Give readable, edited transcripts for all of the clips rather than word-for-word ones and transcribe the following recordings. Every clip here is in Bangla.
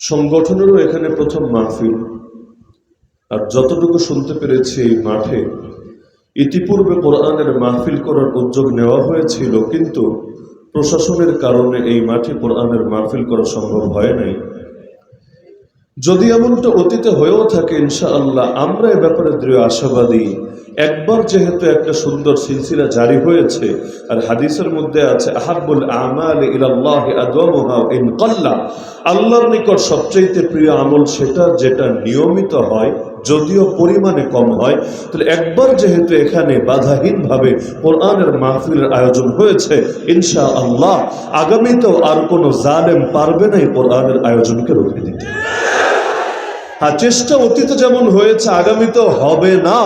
সংগঠনেরও এখানে প্রথম মাহফিল। আর যতটুকু শুনতে পেরেছি এই মাঠে ইতিপূর্বে কোরআনের মাহফিল করার উদ্যোগ নেওয়া হয়েছিল, কিন্তু প্রশাসনের কারণে এই মাঠে কোরআনের মাহফিল করা সম্ভব হয় নাই। যদি এমনটা অতীতে হয়েও থাকে, ইনশাআল্লাহ আমরা এ ব্যাপারে দৃঢ় আশাবাদী। একবার যেহেতু একটা সুন্দর সিলসিলা জারি হয়েছে, আর হাদিসের মধ্যে আছে আহাব্বুল আমালি ইলাল্লাহি আদওয়ামুহা ইন কাল্লা, আল্লাহর নিকট সবচেয়ে প্রিয় আমল সেটা যেটা নিয়মিত হয়, যদিও পরিমাণে কম হয়। তাহলে একবার যেহেতু এখানে বাধাহীনভাবে কোরআনের মাহফিলের আয়োজন হয়েছে, ইনশাআল্লাহ আগামীতেও আর কোনো জালেম পারবে না এই কোরআনের আয়োজনকে রুখে দিতে। আর চেষ্টা অতীতে যেমন হয়েছে আগামীতেও হবে না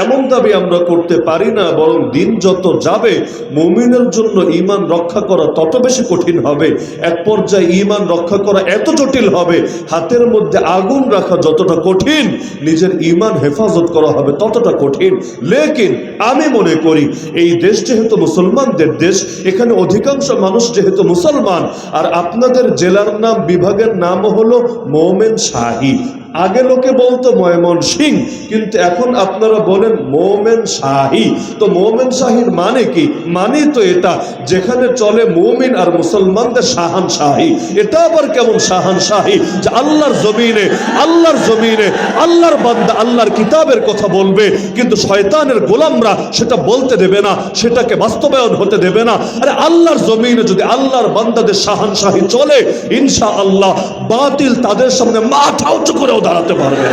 এমন দাবি আমরা করতে পারি না, বরং দিন যত যাবে মুমিনের জন্য ঈমান রক্ষা করা তত বেশি কঠিন হবে। এক পর্যায়ে ঈমান রক্ষা করা এত জটিল হবে, হাতের মধ্যে আগুন রাখা যতটা কঠিন, নিজের ঈমান হেফাজত করা হবে ততটা কঠিন। লেকিন আমি মনে করি এই দেশ যেহেতু মুসলমানদের দেশ, এখানে অধিকাংশ মানুষ যেহেতু মুসলমান, আর আপনাদের জেলার নাম বিভাগের নাম হলো মোমেনশাহী। আগে লোকে বলতো ময়মনসিংহ, কিন্তু এখন আপনারা বলেন মোমেনশাহী। তো মোমেনশাহীর মানে কি? মানে তো এটা যেখানে চলে মুমিন আর মুসলমানদের শাহানশাহী। এটা আবার কেমন শাহানশাহী যে আল্লাহর জমিনে আল্লাহর বান্দা আল্লাহর কিতাবের কথা বলবে, কিন্তু শয়তানের গোলামরা সেটা বলতে দেবে না, সেটাকে বাস্তবায়ন হতে দেবে না। আরে আল্লাহর জমিনে যদি আল্লাহর বান্দাদের শাহানশাহী চলে, ইনশাআল্লাহ বাতিল তাদের সামনে মাথা উঁচু করেও দাঁড়াতে পারবে।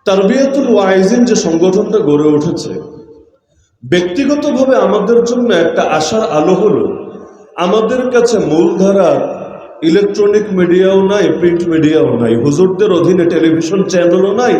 তারবিয়াতুল ওয়াইজিন যে সংগঠনটা গড়ে উঠেছে, ব্যক্তিগতভাবে আমাদের জন্য একটা আশার আলো হলো, আমাদের কাছে মূলধারার ইলেকট্রনিক মিডিয়াও নাই, প্রিন্ট মিডিয়াও নাই, হুজুরদের অধীনে টেলিভিশন চ্যানেলও নাই,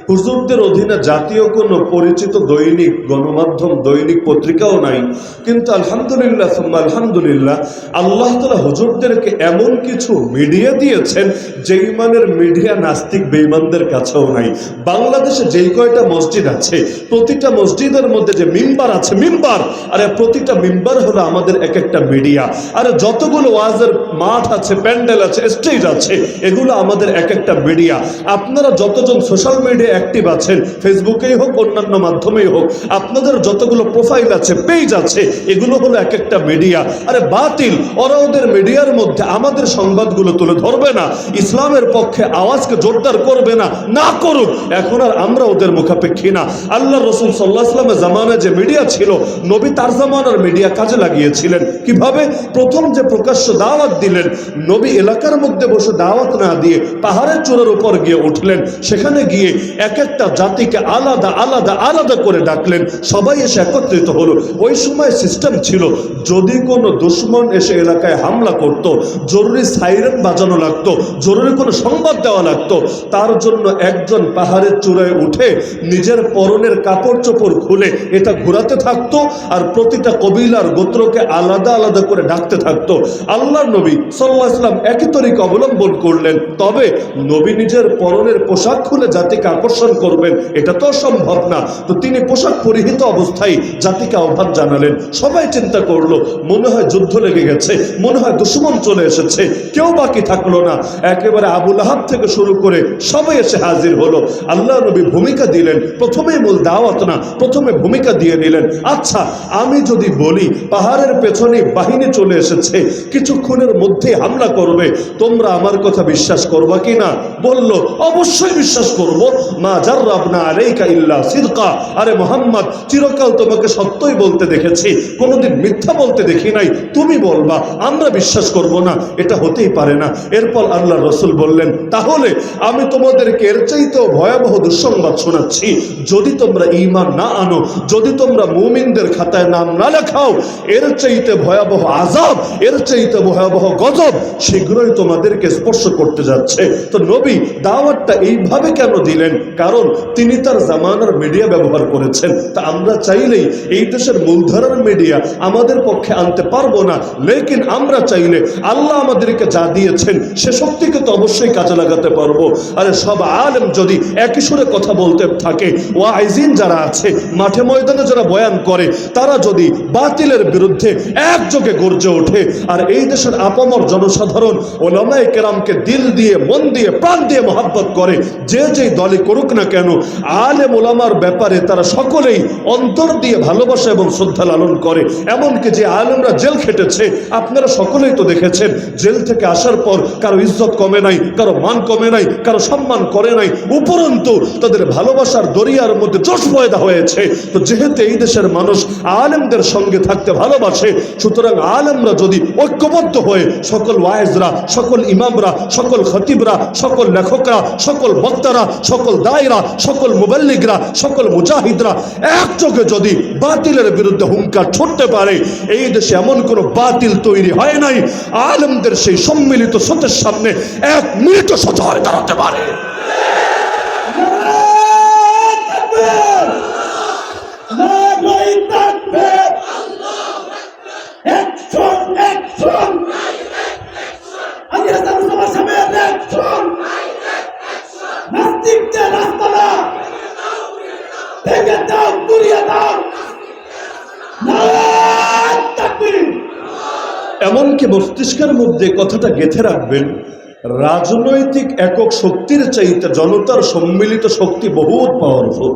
হুজুরদের অধীনে জাতীয় কোনো পরিচিত দৈনিক গণমাধ্যম দৈনিক পত্রিকাও নাই। কিন্তু আলহামদুলিল্লাহ সুম্মা আলহামদুলিল্লাহ, আল্লাহ তাআলা হুজুরদেরকে এমন কিছু মিডিয়া দিয়েছেন যেই মানের মিডিয়া নাস্তিক বেঈমানদের কাছেও নাই। বাংলাদেশে যেই কয়টা মসজিদ আছে, প্রতিটা মসজিদের মধ্যে যে মিম্বার আছে, মিম্বার, আরে প্রতিটা মিম্বার হলো আমাদের এক একটা মিডিয়া। আরে যতগুলো ওয়াজের মাঠ আছে, প্যান্ডেল আছে, স্টেজ আছে, এগুলো আমাদের এক একটা মিডিয়া। আপনারা যতজন সোশ্যাল মিডিয়া অ্যাক্টিভ আছেন, ফেসবুকেই হোক অন্যান্য মাধ্যমেই হোক, আপনাদের যতগুলো প্রোফাইল আছে, পেজ আছে, এগুলো হলো এক একটা মিডিয়া। আরে বাতিল ওরা ওদের মিডিয়ার মধ্যে আমাদের সংবাদগুলো তুলে ধরবে না, ইসলামের পক্ষে আওয়াজকে জোরদার করবে না, না করুক, এখন আর আমরা ওদের মুখাপেক্ষী না। আল্লাহ রসুল সাল্লাল্লাহু আলাইহি ওয়াসাল্লামের জামানায় যে মিডিয়া ছিল, নবী তার জামানার মিডিয়া কাজে লাগিয়েছিলেন। কিভাবে? প্রথম যে প্রকাশ্য দাওয়াত দিলেন, নবী এলাকার মধ্যে বসে দাওয়াত না দিয়ে পাহাড়ের চূড়ার উপর গিয়ে উঠলেন, সেখানে গিয়ে এক একটা জাতিকে আলাদা আলাদা আলাদা করে ডাকলেন, সবাই এসে একত্রিত হলো। ওই সময় সিস্টেম ছিল, যদি কোনো দুশ্মন এসে এলাকায় হামলা করত, জরুরি সাইরেন বাজানো লাগতো, জরুরি কোনো সংবাদ দেওয়া লাগতো, তার জন্য একজন পাহাড়ের চূড়ায় উঠে নিজের পরনের কাপড় চোপড় খুলে এটা ঘোরাতে থাকতো, আর প্রতিটা কবিলার গোত্রকে আলাদা আলাদা করে ডাকতে থাকতো। আল্লাহর নবী সাল্লাল্লাহু আলাইহি ওয়াসাল্লাম একই তরিকা অবলম্বন করলেন, তবে নবী নিজের পরনের পোশাক খুলে জাতিকে আকর্ষণ করবেন এটা তো সম্ভব না। তো তিনি পোশাক পরিহিত অবস্থায় জাতিকে আহ্বান জানালেন। সবাই চিন্তা করলো, মনে হয় যুদ্ধ লেগে গেছে, মনে হয় দুশমন চলে এসেছে, কেউ বাকি থাকলো না। একেবারে আবু লাহাব থেকে শুরু করে সবাই এসে হাজির হলো। আল্লাহ নবী ভূমিকা দিলেন, প্রথমেই মূল দাওয়াত না, প্রথমে ভূমিকা দিয়ে নিলেন। আচ্ছা, আমি যদি বলি পাহাড়ের পেছনে বাহিনী চলে এসেছে, কিছুক্ষণের মধ্যে হামলা করবে, তোমরা আমার কথা বিশ্বাস করবা কি না? বলল, অবশ্যই বিশ্বাস করব। মা জাররাবনা আলাইকা ইল্লা সিদকা, আরে মুহাম্মদ, চিরকাল তোমাকে সত্যই বলতে দেখেছি, কোনোদিন মিথ্যা বলতে দেখি নাই, তুমি বলবা, আমরা বিশ্বাস করব না, এটা হতেই পারে না। এরপর আল্লাহ রসুল বললেন, তাহলে আমি তোমাদেরকে এর চাইতেও ভয়াবহ দুঃসংবাদ শোনাচ্ছি, যদি তোমরা ঈমান না আনো, যদি তোমরা মুমিনদের খাতায় নাম না লেখাও, এর চাইতে ভয়াবহ আযাব, এর চাইতে ভয়াবহ গজব শীঘ্রই তোমাদেরকে স্পর্শ করতে যাচ্ছে। তো নবী দাওয়াতটা এইভাবে কেন দিলেন? কারণ তিনি তার জামানার মিডিয়া ব্যবহার করেছেন। তা আমরা চাইলেই এই দেশের মূলধারার মিডিয়া আমাদের পক্ষে আনতে পারবো না, লেকিন আমরা চাইলে আল্লাহ আমাদেরকে যা দিয়েছেন সে শক্তিকে তো অবশ্যই কাজে লাগাতে পারবো। আরে সব আলেম যদি একই সুরে কথা বলতে থাকে, ওয়াইজিন যারা আছে মাঠে ময়দানে যারা বয়ান করে, তারা যদি বাতিলের বিরুদ্ধে একযোগে গর্জে ওঠে, আর এই দেশের আপামর জনসাধারণ ওলামায়ে কেরামকে দিল দিয়ে, মন দিয়ে, প্রাণ দিয়ে মহব্বত করে, যে যেই দলই করুক না কেন, আলেম ওলামার ব্যাপারে তারা সকলেই অন্তর দিয়ে ভালোবাসা এবং শ্রদ্ধা লালন করে। এমনকি যে আলেমরা জেল খেটেছে, আপনারা সকলেই তো দেখেছেন, জেল থেকে আসার পর কারো ইজ্জত কমে নাই, কারো মান কমে নাই, কারো সম্মান করে নাই, উপরন্তু তাদের ভালোবাসার দরিয়ার মধ্যে জোশ পয়দা হয়েছে। তো যেহেতু এই দেশের মানুষ আলেমদের সঙ্গে থাকতে ভালোবাসে, সুতরাং আলেমরা যদি ঐক্যবদ্ধ হয়ে, সকল ওয়াইজরা, সকল ইমামরা, সকল খতিবরা, সকল লেখকরা, সকল বক্তারা, সকল দায়রা, সকল মুবাল্লিগরা, সকল মুজাহিদরা একযোগে যদি বাতিলের বিরুদ্ধে হুঙ্কার ছুটতে পারে, এই দেশে এমন কোনো বাতিল তৈরি হয় নাই আলেমদের সেই সম্মিলিত স্রোতের সামনে এক মিনিটও সোজা হয়ে দাঁড়াতে পারে। এমনকি মস্তিষ্কের মধ্যে কথাটা গেঁথে রাখবেন, রাজনৈতিক একক শক্তির চাইতে জনতার সম্মিলিত শক্তি বহুত পাওয়ারফুল।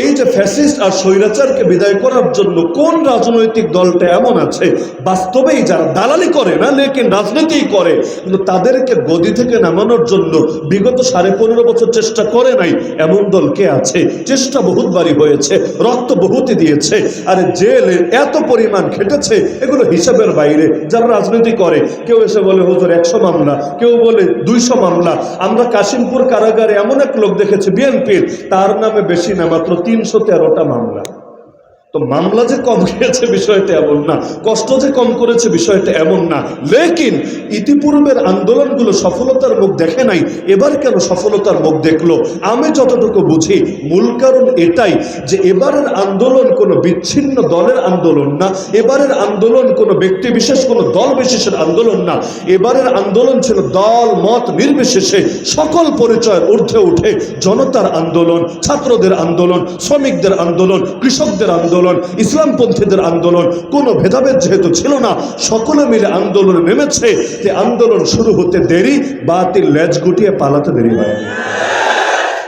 এই যে ফ্যাসিস্ট আর স্বৈরাচারকে বিদায় করার জন্য কোন রাজনৈতিক দলটা এমন আছে বাস্তবেই যারা দালালি করে না, লেকিন রাজনীতি করে, কিন্তু তাদেরকে গদি থেকে নামানোর জন্য বিগত 15.5 বছর চেষ্টা করে নাই, এমন দল কে আছে? চেষ্টা বহুতবারই হয়েছে, রক্ত বহুতই দিয়েছে, আর জেলে এত পরিমাণ খেটেছে, এগুলো হিসাবের বাইরে। যারা রাজনীতি করে, কেউ এসে বলে হুজুর 100 মামলা, কেউ বলে 200 মামলা। আমরা কাশিমপুর কারাগারে এমন এক লোক দেখেছি বিএনপির, তার নামে বেশি না, মাত্র 313টা মামলা। তো মামলা যে কম খেয়েছে বিষয়টা এমন না, কষ্ট যে কম করেছে বিষয়টা এমন না, লেকিন ইতিপূর্বের আন্দোলনগুলো সফলতার মুখ দেখে নাই, এবার কেন সফলতার মুখ দেখলো? আমি যতটুকু বুঝি মূল কারণ এটাই যে এবারের আন্দোলন কোনো বিচ্ছিন্ন দলের আন্দোলন না, এবারের আন্দোলন কোনো ব্যক্তি বিশেষ, কোনো দল বিশেষের আন্দোলন না, এবারের আন্দোলন ছিল দল মত নির্বিশেষে সকল পরিচয়ের ঊর্ধ্বে উঠে জনতার আন্দোলন, ছাত্রদের আন্দোলন, শ্রমিকদের আন্দোলন, কৃষকদের আন্দোলন, ইসলামপন্থীদের আন্দোলন। কোনো ভেদাভেদ যেহেতু ছিল না, সকলে মিলে আন্দোলনে নেমেছে। যে আন্দোলন শুরু হতে দেরি, বাতিল লেজ গুটিয়ে পালাতে দেরি হয়।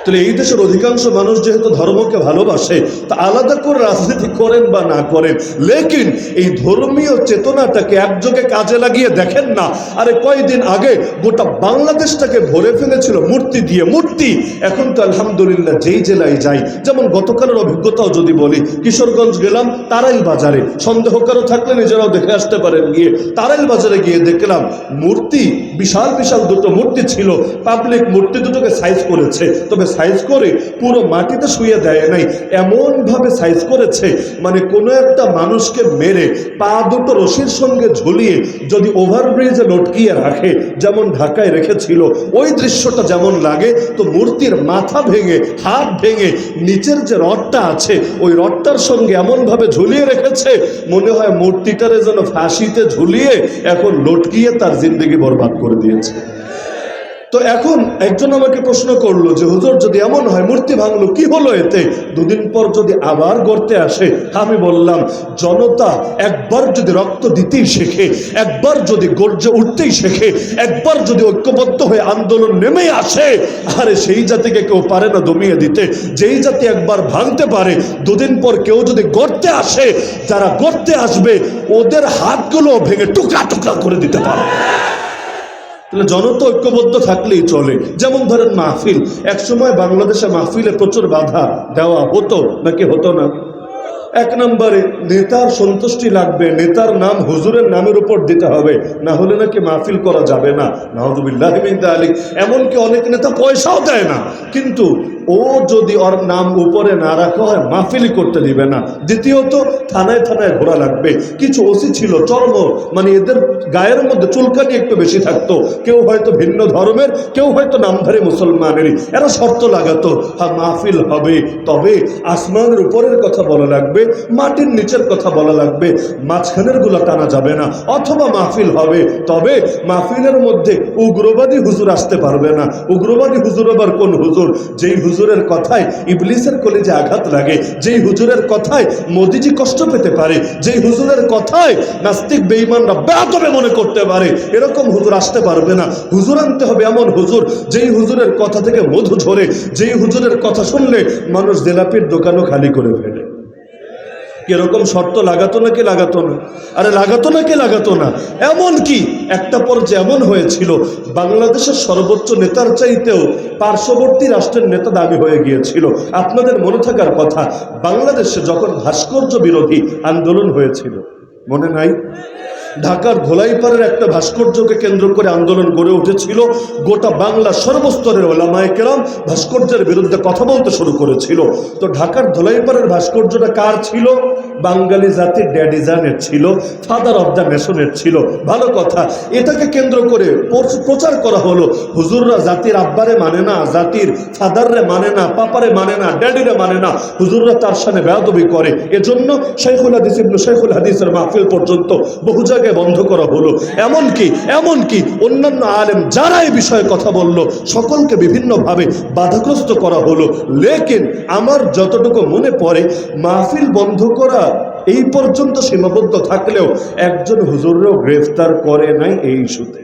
তাহলে এই দেশের অধিকাংশ মানুষ যেহেতু ধর্মকে ভালোবাসে, তা আলাদা করে রাজনীতি করেন বা না করেন, লেকিন এই ধর্মীয় চেতনাটাকে একযোগে কাজে লাগিয়ে দেখেন না। আরে কয়েকদিন আগে গোটা বাংলাদেশটাকে ভরে ফেলেছিল মূর্তি দিয়ে, মূর্তি। এখন তো আলহামদুলিল্লাহ যেই জেলায় যাই, যেমন গতকালের অভিজ্ঞতাও যদি বলি, কিশোরগঞ্জ গেলাম, তারাইল বাজারে, সন্দেহ কারো থাকলে নিজেরাও দেখে আসতে পারেন গিয়ে, তারাইল বাজারে গিয়ে দেখলাম মূর্তি, বিশাল বিশাল দুটো মূর্তি ছিল, পাবলিক মূর্তি দুটোকে সাইজ করেছে, তবে সাইজ করে পুরো মাটিতে শুয়ে দেয় নাই, এমন ভাবে সাইজ করেছে মানে কোনো একটা মানুষকে মেরে পা দুটো রশির সঙ্গে ঝুলিয়ে যদি ওভারব্রিজে লটকিয়ে রাখে, যেমন ঢাকায় রেখেছিল, ওই দৃশ্যটা যেমন লাগে, তো মূর্তির মাথা ভেঙে, হাত ভেঙে, নিচের যে রডটা আছে ওই রডটার সঙ্গে এমন ভাবে ঝুলিয়ে রেখেছে, মনে হয় মূর্তিটারে যেন ফাঁসিতে ঝুলিয়ে এখন লটকিয়ে তার জিন্দগি বরবাদ করে দিয়েছে। তো এখন একজন আমাকে প্রশ্ন করলো যে হুজুর যদি এমন হয়, মূর্তি ভাঙলো, কি হলো এতে? 2 দিন পর যদি আবার গড়তে আসে? আমি বললাম, জনতা একবার যদি রক্ত দিতেই শেখে, একবার যদি গর্জে উঠতেই শেখে, একবার যদি ঐক্যবদ্ধ হয়ে আন্দোলন নেমে আসে, আরে সেই জাতিকে কেউ পারে না দমিয়ে দিতে। যেই জাতি একবার ভাঙতে পারে, 2 দিন পর কেউ যদি গড়তে আসে, যারা গড়তে আসবে ওদের হাতগুলো ভেঙে টুকরা টুকরা করে দিতে পারে। তাহলে জনতা ঐক্যবদ্ধ থাকলেই চলে। যেমন ধরেন মাহফিল, একসময় বাংলাদেশে মাহফিলে প্রচুর বাধা দেওয়া হতো, নাকি হতো না? 1 নম্বরে নেতার সন্তুষ্টি লাগবে, নেতার নাম হুজুরের নামের উপর দিতে হবে, না হলে নাকি মাহফিল করা যাবে না। নাউযুবিল্লাহি মিন যালিক। এমনকি অনেক নেতা পয়সাও দেয় না, কিন্তু ও যদি ওর নাম উপরে না রাখা হয় মাহফিলি করতে দিবে না। দ্বিতীয়ত থানায় থানায় ঘোরা লাগবে। কিছু ওসি ছিল চর্ম, মানে এদের গায়ের মধ্যে চুলকানি একটু বেশি থাকতো, কেউ হয়তো ভিন্ন ধর্মের, কেউ হয়তো নামধারী মুসলমানেরই, এরা শর্ত লাগাতো হ্যাঁ মাহফিল হবে, তবে আসমানের উপরের কথা বলা লাগবে, মাটির নিচের কথা বলা লাগবে, মাঝখানের গুলো টানা যাবে না। অথবা মাহফিল হবে, তবে মাহফিলের মধ্যে উগ্রবাদী হুজুর আসতে পারবে না। উগ্রবাদী হুজুর আবার কোন হুজুর? যেই হুজুরের কথায় ইবলিসের কলিজে আঘাত লাগে, যেই হুজুরের কথায় মোদিজি কষ্ট পেতে পারে, যেই হুজুরের কথায় নাস্তিক বেঈমানরা বেয়াদবে মনে করতে পারে, এরকম হুজুর আসতে পারবে না। হুজুর আনতে হবে এমন হুজুর, যেই হুজুরের কথা থেকে মধু ঝরে, যেই হুজুরের কথা শুনলে মানুষ জিলাপির দোকানও খালি করে ফেলে। এরকম শর্ত লাগাতো নাকি লাগাতো না? আরে লাগাতো নাকি লাগাতো না? এমন কি একটা পর্যায়ে এমন হয়েছিল বাংলাদেশের সর্বোচ্চ নেতার চাইতেও পার্শ্ববর্তী রাষ্ট্রের নেতা দাবি হয়ে গিয়েছিল। আপনাদের মনে থাকার কথা, বাংলাদেশে যখন ভাস্কর্য বিরোধী আন্দোলন হয়েছিল, মনে নাই? ঢাকার ধোলাইপাড়ের একটা ভাস্কর্যকে কেন্দ্র করে আন্দোলন গড়ে উঠেছিল। গোটা বাংলা সর্বস্তরের ওলামায়ে কেরাম ভাস্কর্যের বিরুদ্ধে কথা বলতে শুরু করেছিল। তো ঢাকার ধোলাইপাড়ের ভাস্কর্যটা কার ছিল? বাঙালি জাতির ড্যাডিজানের ছিল, ফাদার অফ দ্য নেশনের ছিল। ভালো কথা, এটাকে কেন্দ্র করে প্রচার করা হলো হুজুররা জাতির আব্বারে মানে না, জাতির ফাদাররে মানে না, পাপারে মানে না, ড্যাডিরে মানে না, হুজুররা তার সামনে বেয়াদবি করে। এজন্য শাইখুল হাদিস ইবনে শাইখুল হাদিসের মাহফিল পর্যন্ত বহু জায়গায় বন্ধ করা হলো। এমনকি অন্যান্য আলেম যারা এই বিষয়ে কথা বলল, সকলকে বিভিন্নভাবে বাধাগ্রস্ত করা হলো। লেকিন আমার যতটুকু মনে পড়ে, মাহফিল বন্ধ করা এই পর্যন্ত সীমাবদ্ধ থাকলেও একজন হুজুরও গ্রেফতার করে নাই এই ইস্যুতে।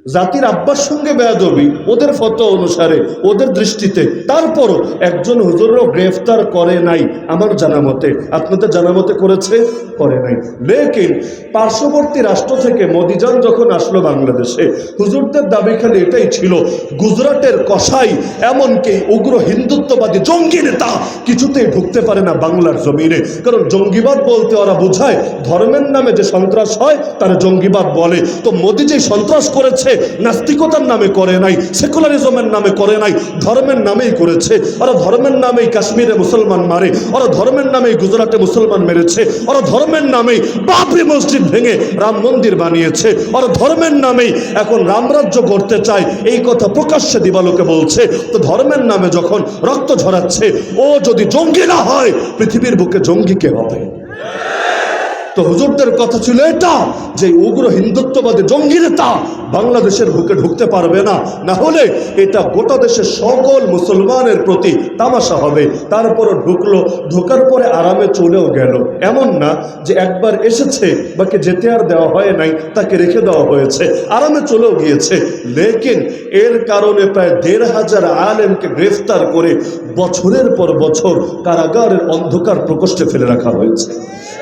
জাতির আব্বার সঙ্গে বেয়াদবি ওদের ফতোয়া অনুসারে, ওদের দৃষ্টিতে, তারপরও একজন হুজুরও গ্রেফতার করে নাই আমার জানা মতে। আপনাদের জানা মতে করেছে? করে নাই। লেকিন পার্শ্ববর্তী রাষ্ট্র থেকে মোদিজান যখন আসলো বাংলাদেশে, হুজুরদের দাবি খালি এটাই ছিল, গুজরাটের কসাই এমনকি উগ্র হিন্দুত্ববাদী জঙ্গি নেতা কিছুতেই ঢুকতে পারে না বাংলার জমিনে। কারণ জঙ্গিবাদ বলতে ওরা বোঝায় ধর্মের নামে যে সন্ত্রাস হয় তারা জঙ্গিবাদ বলে। তো মোদি যে সন্ত্রাস করেছে নাস্তিকতার নামে করে নাই, সেকুলারিজমের নামে করে নাই, ধর্মের নামেই করেছে। ওরা ধর্মের নামেই কাশ্মীরে মুসলমান মারে, ওরা ধর্মের নামেই গুজরাটে মুসলমান মেরেছে, ওরা ধর্মের নামেই বাবরি মসজিদ ভেঙে রাম মন্দির বানিয়েছে, ওরা ধর্মের নামেই এখন রামরাজ্য করতে চায়, এই কথা প্রকাশ্যে দিবালোকে বলছে। তো ধর্মের নামে যখন রক্ত ঝরাচ্ছে, ও যদি জঙ্গি না হয় পৃথিবীর বুকে জঙ্গি কে হবে? তো হুজুরদের কথা ছিল এটা যে উগ্র হিন্দুত্ববাদী জঙ্গি নেতা বাংলাদেশের বুকে ঢুকতে পারবে না, না হলে এটা গোটা দেশের সকল মুসলমানের প্রতি তামাশা হবে। তারপরও ঢুকলো, ঢোকার পরে আরামে চলেও গেল। এমন না যে একবার এসেছে বাকি যেতে আর দেওয়া হয় নাই, তাকে রেখে দেওয়া হয়েছে, আরামে চলেও গিয়েছে। লেকিন এর কারণে প্রায় ১৫০০ আলেমকে গ্রেফতার করে বছরের পর বছর কারাগারের অন্ধকার প্রকোষ্ঠে ফেলে রাখা হয়েছে।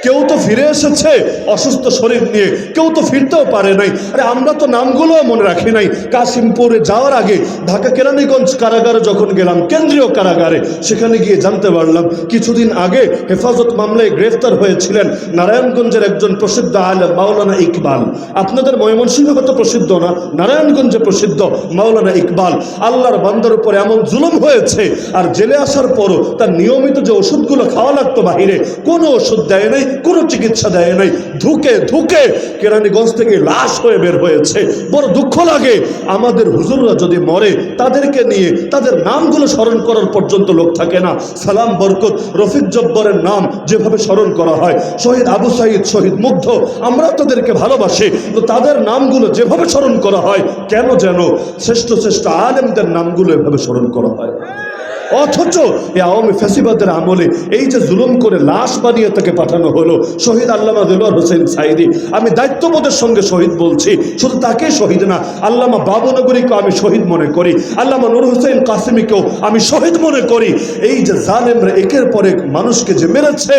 কেউ তো ফিরে এসেছে অসুস্থ শরীর নিয়ে, কেউ তো ফিরতেও পারে নাই। আরে আমরা তো নামগুলো মনে রাখি নাই। কাশিমপুরে যাওয়ার আগে ঢাকা কেরানীগঞ্জ কারাগারে যখন গেলাম, কেন্দ্রীয় কারাগারে, সেখানে গিয়ে জানতে পারলাম কিছুদিন আগে হেফাজত মামলায় গ্রেফতার হয়েছিলেন নারায়ণগঞ্জের একজন প্রসিদ্ধ আলেম মাওলানা ইকবাল। আপনাদের ময়মনসিংহে হয়তো প্রসিদ্ধ না, নারায়ণগঞ্জে প্রসিদ্ধ মাওলানা ইকবাল। আল্লাহর বান্দার উপরে এমন জুলুম হয়েছে, আর জেলে আসার পরও তার নিয়মিত যে ওষুধগুলো খাওয়া লাগতো বাহিরে, কোনো ওষুধ দেয় নাই, কোনো চিকিৎসা দেয় নাই। ধুকে ধুকে কেরানীগঞ্জ থেকে লাশ হয়ে বের হয়েছে। বড় দুঃখ লাগে, আমাদের হুজুররা যদি মরে তাদেরকে নিয়ে তাদের নামগুলো স্মরণ করার পর্যন্ত লোক থাকে না। সালাম বরকত, রফিক জব্বরের নাম যেভাবে স্মরণ করা হয়, শহীদ আবু সাইদ, শহীদ মুগ্ধ, আমরা তাদেরকে ভালোবাসি, তো তাদের নামগুলো যেভাবে স্মরণ করা হয়, কেন যেন শ্রেষ্ঠ শ্রেষ্ঠ আলেমদের নামগুলো এভাবে স্মরণ করা হয়? অথচ এই আওয়ামী ফ্যাসিবাদের আমলে এই যে জুলুম করে লাশ বানিয়ে তাকে পাঠানো হলো, শহীদ আল্লামা দেলোয়ার হোসেন সাইদি, আমি দায়িত্ববোধের সঙ্গে শহীদ বলছি, শুধু তাকে শহীদ না, আল্লামা বাবুনগরীকেও আমি শহীদ মনে করি, আল্লামা নূর হোসেন কাসিমিকেও আমি শহীদ মনে করি। এই যে জালেমরা একের পর এক মানুষকে যে মেরেছে,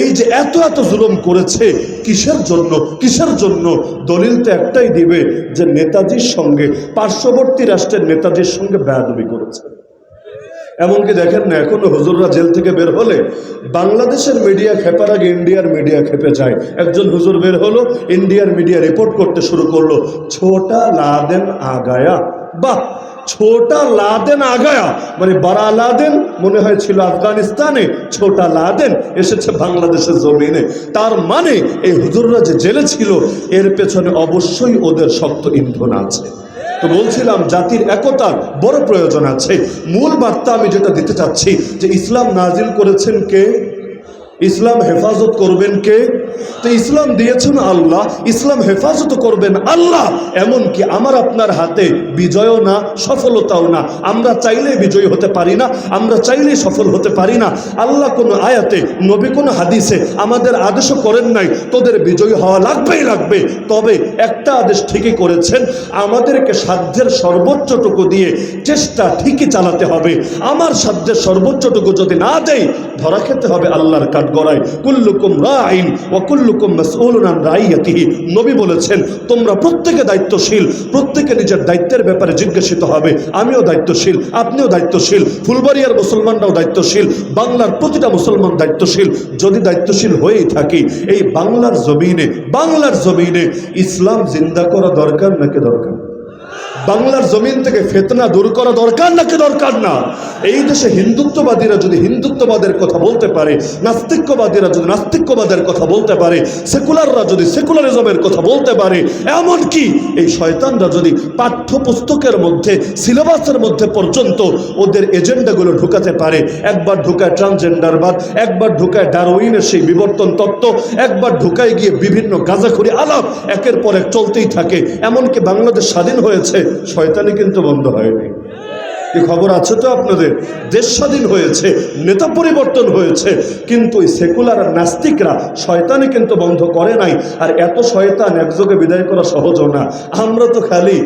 এই যে এত এত জুলুম করেছে, কিসের জন্য? কিসের জন্য? দলিল তো একটাই দিবে যে নেতাজির সঙ্গে, পার্শ্ববর্তী রাষ্ট্রের নেতাজির সঙ্গে বেয়াদবি করেছে। এমনকি দেখেন না, এখনো হুজুররা জেল থেকে বের হলে বাংলাদেশের মিডিয়া খেপার আগে ইন্ডিয়ার মিডিয়া খেপে যায়। একজন হুজুর বের হলো, ইন্ডিয়ার মিডিয়া রিপোর্ট করতে শুরু করলো, ছোটা লাদেন আগায়া। বাহ, ছোটা লাদেন আগায়া, মানে বারা লাদেন মনে হয় ছিল আফগানিস্তানে, ছোটা লাদেন এসেছে বাংলাদেশের জমিনে। তার মানে এই হুজুররা যে জেলে ছিল এর পেছনে অবশ্যই ওদের শক্ত ইন্ধন আছে। তো বলছিলাম জাতির একতার বড় প্রয়োজন আছে। মূল বার্তা আমি যেটা দিতে চাচ্ছি যে ইসলাম নাজিল করেছেন কে? ইসলাম হেফাজত করবেন কে? তো ইসলাম দিয়েছেন আল্লাহ, ইসলাম হেফাজত করবেন আল্লাহ। এমনকি আমার আপনার হাতে বিজয়ও না, সফলতাও না। আমরা চাইলে বিজয়ী হতে পারি না, আমরা চাইলে সফল হতে পারি না। আল্লাহ কোনো আয়াতে, নবী কোনো হাদিসে আমাদের আদেশও করেন নাই তোদের বিজয়ী হওয়া লাগবেই লাগবে। তবে একটা আদেশ ঠিকই করেছেন, আমাদেরকে সাধ্যের সর্বোচ্চটুকু দিয়ে চেষ্টা ঠিকই চালাতে হবে। আমার সাধ্যের সর্বোচ্চটুকু যদি না দেয়, ধরা খেতে হবে আল্লাহর কাঠগড়ায়। কুল্লুকুম রাইন ওয়া কুল্লুকুম মাসউলুন আন রাইয়াতিহি। নবী বলেছেন তোমরা প্রত্যেকে দায়িত্বশীল, প্রত্যেকে নিজের দায়িত্বের ব্যাপারে জিজ্ঞাসিত হবে। আমিও দায়িত্বশীল, আপনিও দায়িত্বশীল, ফুলবাড়িয়ার মুসলমানরাও দায়িত্বশীল, বাংলার প্রতিটা মুসলমান দায়িত্বশীল। যদি দায়িত্বশীল হয়েই থাকি, এই বাংলার জমিনে ইসলাম জিন্দা করা দরকার নাকি দরকার? বাংলার জমিন থেকে ফিতনা দূর করা দরকার নাকি দরকার না? এই দেশে হিন্দুত্ববাদীরা যদি হিন্দুত্ববাদের কথা বলতে পারে, নাস্তিক্যবাদীরা যদি নাস্তিক্যবাদের কথা বলতে পারে, সেকুলাররা যদি সেকুলারিজমের কথা বলতে পারে, এমনকি এই শয়তানরা যদি পাঠ্যপুস্তকের মধ্যে, সিলেবাসের মধ্যে পর্যন্ত ওদের এজেন্ডাগুলো ঢুকাতে পারে, একবার ঢুকায় ট্রান্সজেন্ডারবাদ, একবার ঢুকায় ডারউইনের সেই বিবর্তন তত্ত্ব, একবার ঢুকায় গিয়ে বিভিন্ন গাঁজাখুরি আলাপ একের পর এক চলতেই থাকে। এমনকি বাংলাদেশ স্বাধীন হয়েছে, শয়তানি কিন্তু বন্ধ হয়নি। কি খবর আছে তো আপনাদের? দেশ স্বাধীন হয়েছে, নেতা পরিবর্তন হয়েছে, কিন্তু ওই সেকুলার আর নাস্তিকরা শয়তানি কিন্তু বন্ধ করে নাই। আর এত শয়তান একযোগে বিদায় করা সহজও না। আমরা তো খালি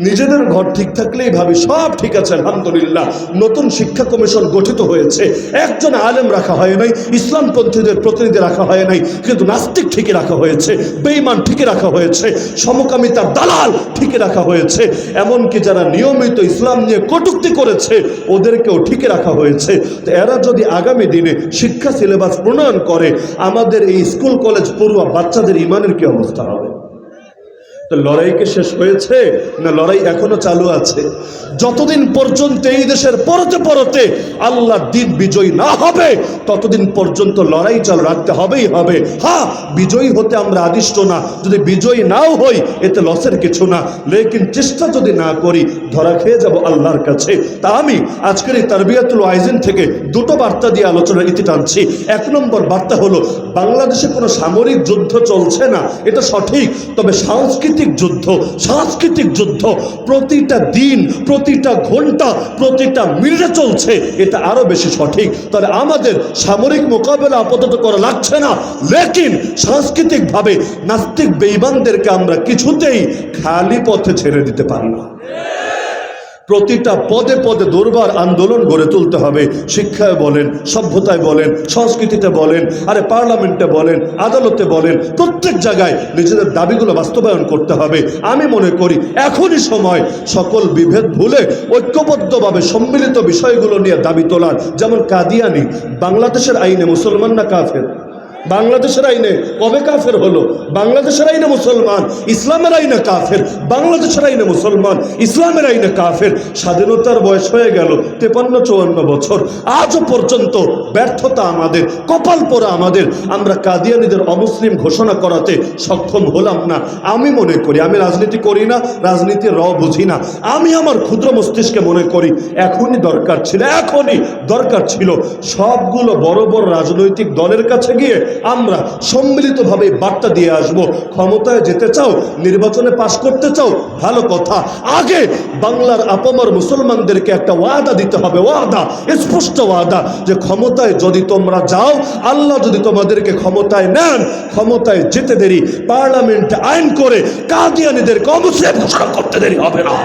নিজেদের ঘর ঠিক থাকলেই ভাবি সব ঠিক আছে আলহামদুলিল্লাহ। নতুন শিক্ষা কমিশন গঠিত হয়েছে, একজন আলেম রাখা হয় নাই, ইসলামপন্থীদের প্রতিনিধি রাখা হয় নাই, কিন্তু নাস্তিক ঠিকই রাখা হয়েছে, বেঈমান ঠিকই রাখা হয়েছে, সমকামিতার দালাল ঠিকই রাখা হয়েছে, এমনকি যারা নিয়মিত ইসলাম নিয়ে কটূক্তি করেছে ওদেরকেও ঠিকই রাখা হয়েছে। তো এরা যদি আগামী দিনে শিক্ষা সিলেবাস প্রণয়ন করে, আমাদের এই স্কুল কলেজ পড়ুয়া বাচ্চাদের ইমানের কি অবস্থা হবে? তো লড়াই কি শেষ হয়েছে না লড়াই এখনো চালু আছে? যতদিন পর্যন্ত এই দেশের পরতে আল্লাহর দ্বীন বিজয়ী না হবে ততদিন পর্যন্ত লড়াই চালু রাখতে হবেই হবে। হ্যাঁ, বিজয়ী হতে আমরা আদিষ্ট না, যদি বিজয়ী নাও হই এতে লসের কিছু না, লেকিন চেষ্টা যদি না করি ধরা খেয়ে যাব আল্লাহর কাছে। তা আমি আজকের এই তারবিয়াতুল ওয়াইজিন থেকে দুটো বার্তা দিয়ে আলোচনার ইতি টানছি। এক নম্বর বার্তা হলো, বাংলাদেশে কোনো সামরিক যুদ্ধ চলছে না, এটা সঠিক, তবে সাংস্কৃতিক যুদ্ধ প্রতিটা দিন, প্রতিটা ঘন্টা, প্রতিটা মিনিটে চলছে, এটা আরো বেশি সঠিক। তাহলে আমাদের সামরিক মোকাবেলা আপাতত করা লাগছে না, লেকিন সাংস্কৃতিক ভাবে নাস্তিক বেঈমানদেরকে আমরা কিছুতেই খালি পথে ছেড়ে দিতে পারি না। প্রতিটা পদে পদে দুর্বার আন্দোলন গড়ে তুলতে হবে। শিক্ষায় বলেন, সভ্যতায় বলেন, সংস্কৃতিতে বলেন, আরে পার্লামেন্টে বলেন, আদালতে বলেন, প্রত্যেক জায়গায় নিজেদের দাবিগুলো বাস্তবায়ন করতে হবে। আমি মনে করি এখনই সময় সকল বিভেদ ভুলে ঐক্যবদ্ধভাবে সম্মিলিত বিষয়গুলো নিয়ে দাবি তোলার। যেমন কাদিয়ানি, বাংলাদেশের আইনে মুসলমান না কাফের? বাংলাদেশের আইনে কবে কাফের হলো? বাংলাদেশের আইনে মুসলমান, ইসলামের আইনে কাফের। বাংলাদেশের আইনে মুসলমান, ইসলামের আইনে কাফের। স্বাধীনতার বয়স হয়ে গেল 53-54 বছর, আজও পর্যন্ত ব্যর্থতা আমাদের, কপাল পোড়া আমাদের। আমরা কাদিয়ানীদের অমুসলিম ঘোষণা করাতে সক্ষম হলাম না। আমি মনে করি, আমি রাজনীতি করি না, রাজনীতির বুঝি না, আমি আমার ক্ষুদ্র মস্তিষ্কে মনে করি এখনই দরকার ছিল সবগুলো বড় বড় রাজনৈতিক দলের কাছে গিয়ে আমরা সম্মিলিতভাবে বার্তা দিয়ে আসব। ক্ষমতায় যেতে চাও, নির্বাচনে পাশ করতে চাও, ভালো কথা, আগে বাংলার আপামর মুসলমানদেরকে একটা ওয়াদা দিতে হবে, ওয়াদা, স্পষ্ট ওয়াদা, যে ক্ষমতায় যদি তোমরা যাও, আল্লাহ যদি তোমাদেরকে ক্ষমতায় নেন, ক্ষমতায় যেতে দেরি, পার্লামেন্টে আইন করে কাদিয়ানীদেরকে অমুসলিম ঘোষণা করতে দেরি হবে না।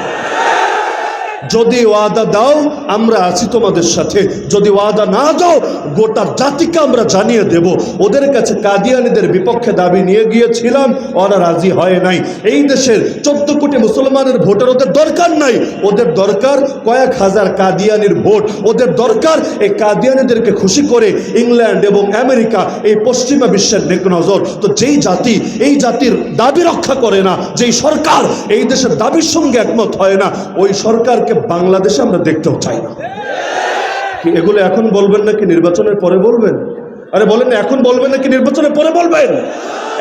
যদি ওয়াদা দাও আমরা আছি তোমাদের সাথে, যদি ওয়াদা না দাও গোটা জাতিকে আমরা জানিয়ে দেব। ওদের কাছে কাদিয়ানীদের বিপক্ষে দাবি নিয়ে গিয়েছিলাম, ওরা রাজি হয় নাই। এই দেশের 14 কোটি মুসলমানের ভোটের ওদের দরকার নাই, ওদের দরকার কয়েক হাজার কাদিয়ানির ভোট। ওদের দরকার এই কাদিয়ানীদেরকে খুশি করে ইংল্যান্ড এবং আমেরিকা, এই পশ্চিমা বিশ্বের নেক নজর। তো যেই জাতি এই জাতির দাবি রক্ষা করে না, যেই সরকার এই দেশের দাবির সঙ্গে একমত হয় না, ওই সরকারকে তাকে বাংলাদেশে আমরা দেখতেও চাই না। এগুলো এখন বলবেন নাকি নির্বাচনের পরে বলবেন? আরে বলেন না, এখন বলবেন নাকি নির্বাচনের পরে বলবেন?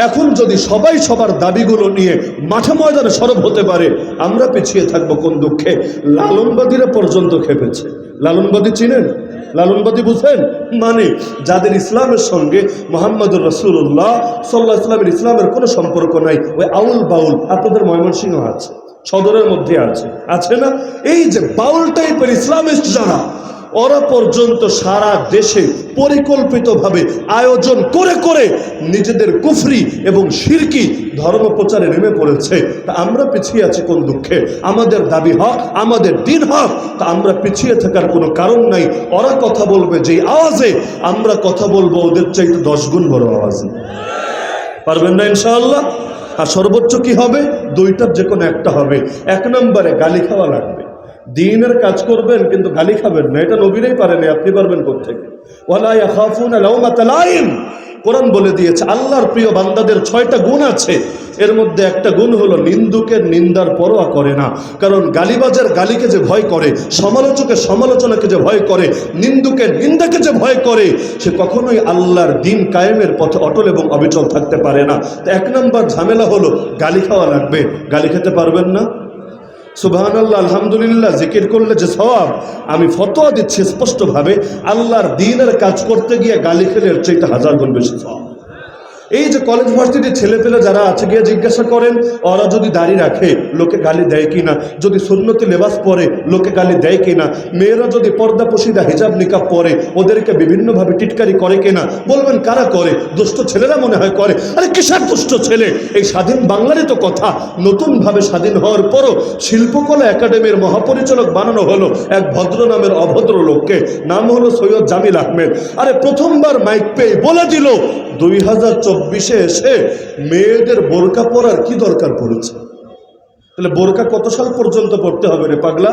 এখন যদি সবাই সবার দাবিগুলো নিয়ে মাঠে ময়দানে সরব হতে পারে, আমরা পিছিয়ে থাকবো কোন দুঃখে? লালনবাদীরা পর্যন্ত খেপেছে। লালনবাদী চিনেন? লালনবাদী বুঝেন? মানে যাদের ইসলামের সঙ্গে মোহাম্মদুর রাসূলুল্লাহ সাল্লাল্লাহু আলাইহি ওয়াসাল্লামের ইসলামের কোনো সম্পর্ক নাই, ওই আউল বাউল। আপনাদের ময়মনসিংহ আছে, সদরের মধ্যে আছে, আছে না? এই যে বাউল টাইপের ইসলামিস্ট যারা, ওরা পর্যন্ত সারা দেশে পরিকল্পিতভাবে আয়োজন করে করে নিজেদের কুফরি এবং শিরকি ধর্ম প্রচারে নেমে পড়েছে। তা আমরা পিছিয়ে আছি কোন দুঃখে? আমাদের দাবি হক, আমাদের দিন হক, তা আমরা পিছিয়ে থাকার কোনো কারণ নাই। ওরা কথা বলবে যে আওয়াজে, আমরা কথা বলবো ওদের চাইতে 10 গুণ বড় আওয়াজে। পারবেন না ইনশাআল্লাহ? আর সর্বোচ্চ কি হবে? দুইটার যে কোনো একটা হবে। এক নম্বরে গালি খাওয়া লাগবে। দ্বীনের কাজ করবেন কিন্তু গালি খাবেন না, এটা নবীরাই পারেনি, আপনি পারবেন কোত্থেকে? ওয়ালা ইয়াখাফুনা লাওমাতা লাইম। কোরআন বলে দিয়েছে আল্লাহর প্রিয় বান্দাদের 6টা গুণ আছে। এর মধ্যে একটা গুণ হলো নিন্দুকের নিন্দার পরোয়া করে না। কারণ গালিবাজের গালিকে যে ভয় করে, সমালোচকের সমালোচনাকে যে ভয় করে, নিন্দুকের নিন্দাকে যে ভয় করে, সে কখনোই আল্লাহর দ্বীন কায়েমের পথে অটল এবং অবিচল থাকতে পারে না। তো 1 নম্বর ঝামেলা হলো গালি খাওয়া লাগবে। গালি খেতে পারবেন না? সুবহানাল্লাহ, আলহামদুলিল্লাহ জিকির করলে যে সওয়াব, আমি ফতোয়া দিচ্ছি স্পষ্টভাবে, আল্লাহর দ্বীনের কাজ করতে গিয়ে গালি খেলে এর চাইতে 1000 গুণ বেশি সওয়াব। এই যে কলেজ ভার্সিটির ছেলেপেলে যারা আছে, গিয়ে জিজ্ঞাসা করেন ওরা যদি দাড়ি রাখে লোকে গালি দেয় কিনা, যদি সুন্নতি লেবাস পরে লোকে গালি দেয় কিনা, মেয়েরা যদি পর্দা পশিদা হিজাব নিকাব পরে ওদেরকে বিভিন্নভাবে টিটকারি করে কিনা। বলবেন কারা করে? দুষ্ট ছেলেরা মনে হয় করে। আরে কিসের দুষ্ট ছেলে? এই স্বাধীন বাংলারই তো কথা। নতুনভাবে স্বাধীন হওয়ার পরও শিল্পকলা একাডেমির মহাপরিচালক বানানো হলো এক ভদ্র নামের অভদ্র লোককে, নাম হলো সৈয়দ জামিল আহমেদ। আরে প্রথমবার মাইক পেয়ে বলে দিল 2024-এ এসে মেয়েদের বোরকা পরার কি দরকার পড়েছে? তাহলে বোরকা কত সাল পর্যন্ত পড়তে হবে রে পাগলা?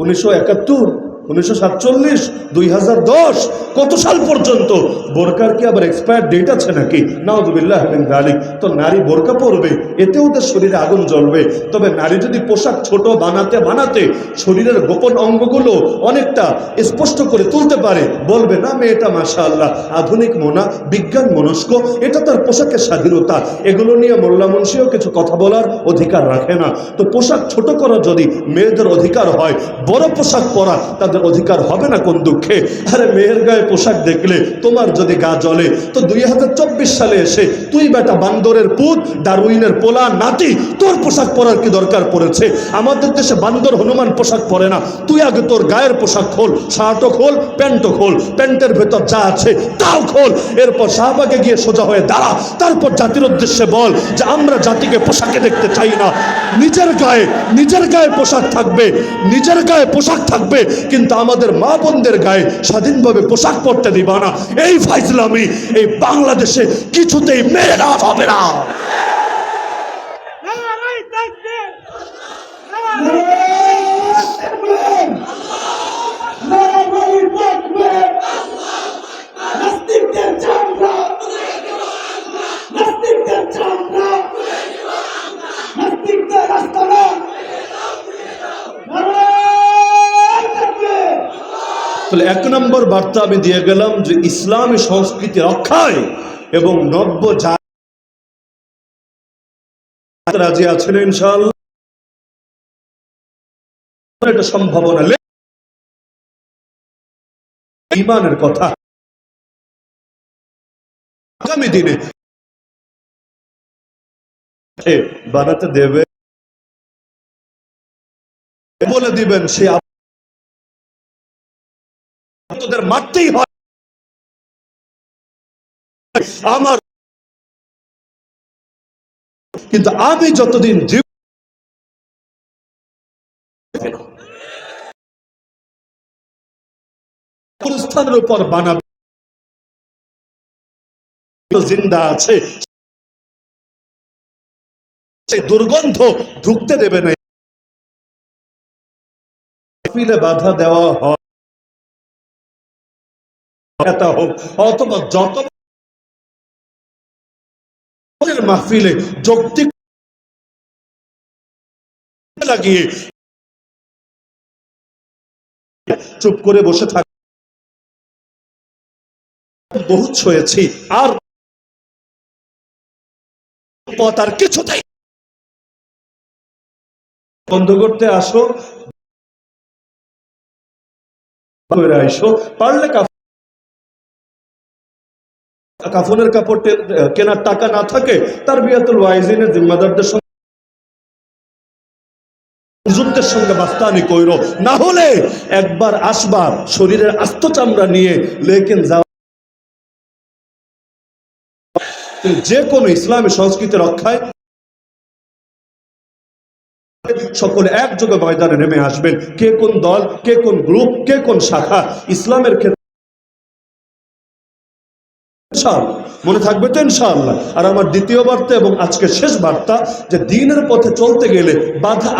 1971, 1947, 2010, কত সাল পর্যন্ত? বোরকার কি আবার এক্সপায়ার ডেট আছে নাকি? নাউযুবিল্লাহি মিন যালিক। তো নারী বোরকা পরবে, এতে ওদের শরীরে আগুন জ্বলবে। তবে নারী যদি পোশাক ছোট বানাতে বানাতে শরীরের গোপন অঙ্গগুলো অনেকটা স্পষ্ট করে তুলতে পারে, বলবে না মেয়েটা মাশাআল্লাহ আধুনিক মোনা, বিজ্ঞান মনস্ক, এটা তার পোশাকের স্বাধীনতা। এগুলো নিয়ে মোল্লা মুন্সিও কিছু কথা বলার অধিকার রাখে না। তো পোশাক ছোট করা যদি মেয়েদের অধিকার হয়, বড় পোশাক পরা তাদের অধিকার হবে না কোন দুঃখে? আরে মেয়ের গায়ে পোশাক দেখলে তোমার যদি গা জ্বলে, তো 2024 সালে এসে তুই বেটা বান্দরের পুত, ডারউইনের পোলা নাতি, তোর পোশাক পরার কি দরকার পড়েছে? আমাদের দেশে বান্দর হনুমান পোশাক পরে না। তুই আগে তোর গায়ের পোশাক খোল, শার্টও খোল, প্যান্টও খোল, প্যান্টের ভেতর যা আছে তাও খোল। এরপর শাহবাগে গিয়ে সোজা হয়ে দাঁড়া, তারপর জাতির উদ্দেশ্যে বল যে আমরা জাতিকে পোশাকে দেখতে চাই না। নিজের গায়ে পোশাক থাকবে, নিজের গায়ে পোশাক থাকবে, কিন্তু আমাদের মা বোনদের গায়ে স্বাধীনভাবে পোশাক পরতে দিবা না। এই ফাইজলামি এই বাংলাদেশে কিছুতেই মেনে নেওয়া হবে না। তাহলে 1 নম্বর বার্তা আমি দিয়ে গেলাম যে ইসলামী সংস্কৃতি রক্ষায় এবং নব্য রাজি আছেন ইনশাআল্লাহ? এটা সম্ভাবনা ঈমানের কথা আগামী দিনে বানাতে দেবে, বলে দিবেন সে তোদের মারতেই হয়। আমার কিন্তু আমি যতদিন স্থানের উপর বানাবে জিন্দা আছে, সেই দুর্গন্ধ ঢুকতে দেবে না। বাধা দেওয়া হয় হোক অথবা যত মাহফিলে যৌক্তিক লাগিয়ে চুপ করে বসে থাক, বহুত হয়েছি, আর পথ আর কিছুতেই বন্ধ করতে আসো, পারলে কাফনের কাপড় কেনার টাকা না থাকে তার বিয়াতুল ওয়াইজিনের জিম্মাদারদের সঙ্গে হুজুরদের সঙ্গে বাস্তানি কইরো, না হলে একবার আসবা শরীরের আস্ত চামড়া নিয়ে, লেকিন যাও যে কোনো ইসলামী সংস্কৃতি রক্ষায় সকলে একযোগে ময়দানে নেমে আসবেন। কে কোন দল, কে কোন গ্রুপ, কে কোন শাখা, ইসলামের ক্ষেত্রে মনে থাকবে তো ইনশাআল্লাহ। আর আমার দ্বিতীয় বার্তা এবং আজকে শেষ বার্তা, যে দ্বীনের পথে চলতে গেলে বাধা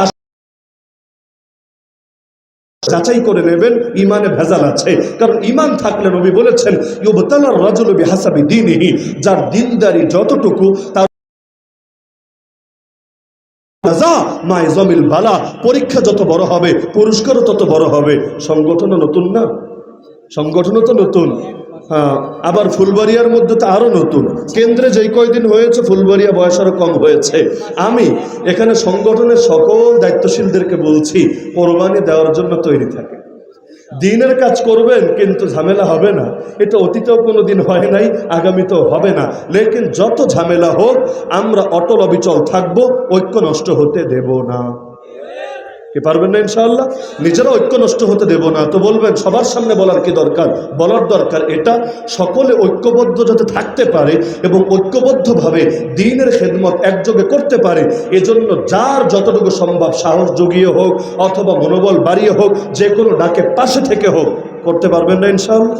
যাচাই করে নেবেন, ইমানে ভেজাল আছে। কারণ ইমান থাকলে নবী বলেছেন ইউবতালার রাজুলু বিহাসাবি দীনিহি, যার দিনদারি যতটুকু তার বালা, পরীক্ষা যত বড় হবে পুরস্কারও তত বড় হবে। সংগঠনও নতুন না, সংগঠনও তো নতুন। হ্যাঁ, আবার ফুলবাড়িয়ার মধ্যে তো আরো নতুন। কেন্দ্রে যেই কয়দিন হয়েছে ফুলবাড়িয়া বয়স আরো কম হয়েছে। আমি এখানে সংগঠনের সকল দায়িত্বশীলদেরকে বলছি, কোরবানি দেওয়ার জন্য তৈরি থাকে। দিনের কাজ করবেন কিন্তু ঝামেলা হবে না, এটা অতীতেও কোনো দিন হয় নাই, আগামীতেও হবে না। লেকিন যত ঝামেলা হোক আমরা অটল অবিচল থাকবো, ঐক্য নষ্ট হতে দেব না। কি পারবেন না ইনশাআল্লাহ? নিজেরা ঐক্য নষ্ট হতে দেব না। তো বলবেন সবার সামনে বলার কি দরকার? বলার দরকার এটা, সকলে ঐক্যবদ্ধ যাতে থাকতে পারে এবং ঐক্যবদ্ধভাবে দ্বীনের খেদমত একযোগে করতে পারে, এজন্য যার যতটুকু সম্ভব সাহস জুগিয়ে হোক অথবা মনোবল বাড়িয়ে হোক, যে কোনো ডাকে পাশে থেকে হোক, করতে পারবেন না ইনশাআল্লাহ?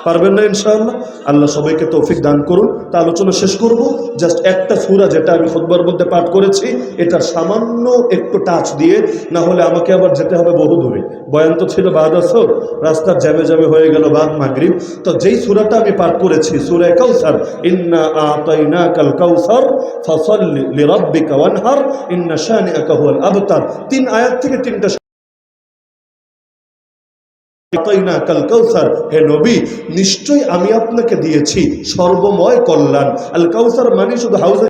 পারবেন না ইনশাআল্লাহ? আল্লাহ সবাইকে তৌফিক দান করুন। তা আলোচনা শেষ করব জাস্ট একটা সূরা যেটা আমি খুতবার মধ্যে পাঠ করেছি, এটার সামান্য একটু টাচ দিয়ে, না হলে আমাকে আবার যেতে হবে বহু দূরে। বয়ান তো ছিল বাদ আসর, রাস্তার জ্যামে জ্যামে হয়ে গেল বাদ মাগরিব। তো যেই সূরাটা আমি পাঠ করেছি সূরা কাউসার, ইন্না আতাইনাকাল কাউসার ফাসাল্লি লিরাব্বিকা ওয়ানহার ইন্না শানিআকা হুয়াল আবতার। 3 আয়াত থেকে 3টা। হে নবী, নিশ্চয়ই আমি আপনাকে দিয়েছি সর্বময় কল্যাণ। আল কাউসার মানে শুধু হাউজে,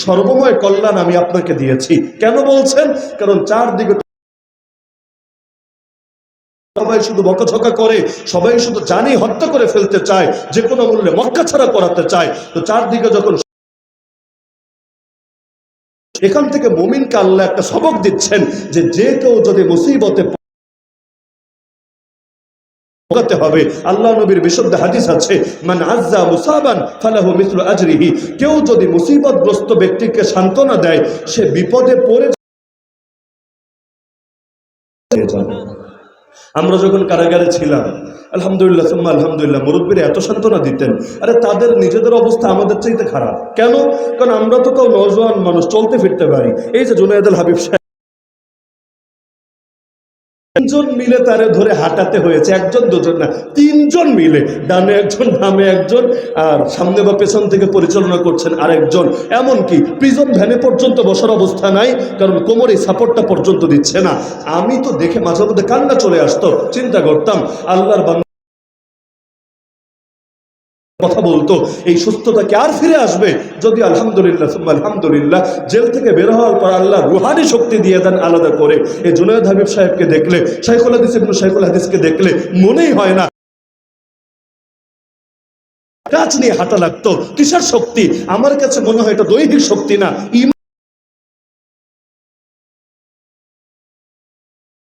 সর্বময় কল্যাণ আমি আপনাকে দিয়েছি। কেন বলছেন? কারণ চারদিকে সবাই শুধু বকাঝকা করে, সবাই শুধু জানি হত্যা করে ফেলতে চায়, যে কোনো মূল্যে মক্কা ছাড়া করাতে চায়। তো চারদিকে যখন, এখান থেকে মুমিনকে আল্লাহ একটা সবক দিচ্ছেন যে যে কেউ যদি মুসিবতে হবে, আল্লাহ নবীর বিশুদ্ধ হাদিস আছে, মান আজ্জা মুসাবান ফালাহু মিসলু আজরিহি, কেউ যদি মুসিবতগ্রস্ত ব্যক্তিকে সান্ত্বনা দেয়, সে বিপদে পড়ে যাবে। আমরা যখন কারাগারে ছিলাম, আলহামদুলিল্লাহ সুম্মা আলহামদুলিল্লাহ, মুরব্বীরা এত সান্ত্বনা দিতেন, আরে তাদের নিজেদের অবস্থা আমাদের চাইতে খারাপ। কেন? কারণ আমরা তো তাও নওজোয়ান মানুষ, চলতে ফিরতে পারি। এই যে জুনায়েদ আল হাবিব সাহেব, 3 জন মিলে তারে ধরে হাঁটাতে হয়েছে, একজন দুজন না, 3 জন মিলে, ডানে একজন বামে একজন, আর সামনে বা পেছন থেকে পরিচালনা করছেন আরেকজন। এমনকি প্রিজন ভ্যানে পর্যন্ত বসার অবস্থা নাই, কারণ কোমরে সাপোর্টটা পর্যন্ত দিচ্ছে না। আমি তো দেখে মাঝে মধ্যে কান্না চলে আসতো, চিন্তা করতাম আল্লাহর বান্দা কথা বলতো, এই সুস্থতা কি আর ফিরে আসবে? যদি আলহামদুলিল্লাহ সুম্মা আলহামদুলিল্লাহ জেল থেকে বের হওয়ার পর আল্লাহ রুহানি শক্তি দিয়ে দেন আলাদা করে। এই জুনায়েদ হাবিব সাহেবকে দেখলে, শাইখুল হাদিস ইবনে শাইখুল হাদিসকে দেখলে মনেই হয় না কাজ নিয়ে হাঁটা লাগতো। কিসের শক্তি? আমার কাছে মনে হয় এটা দৈহিক শক্তি না,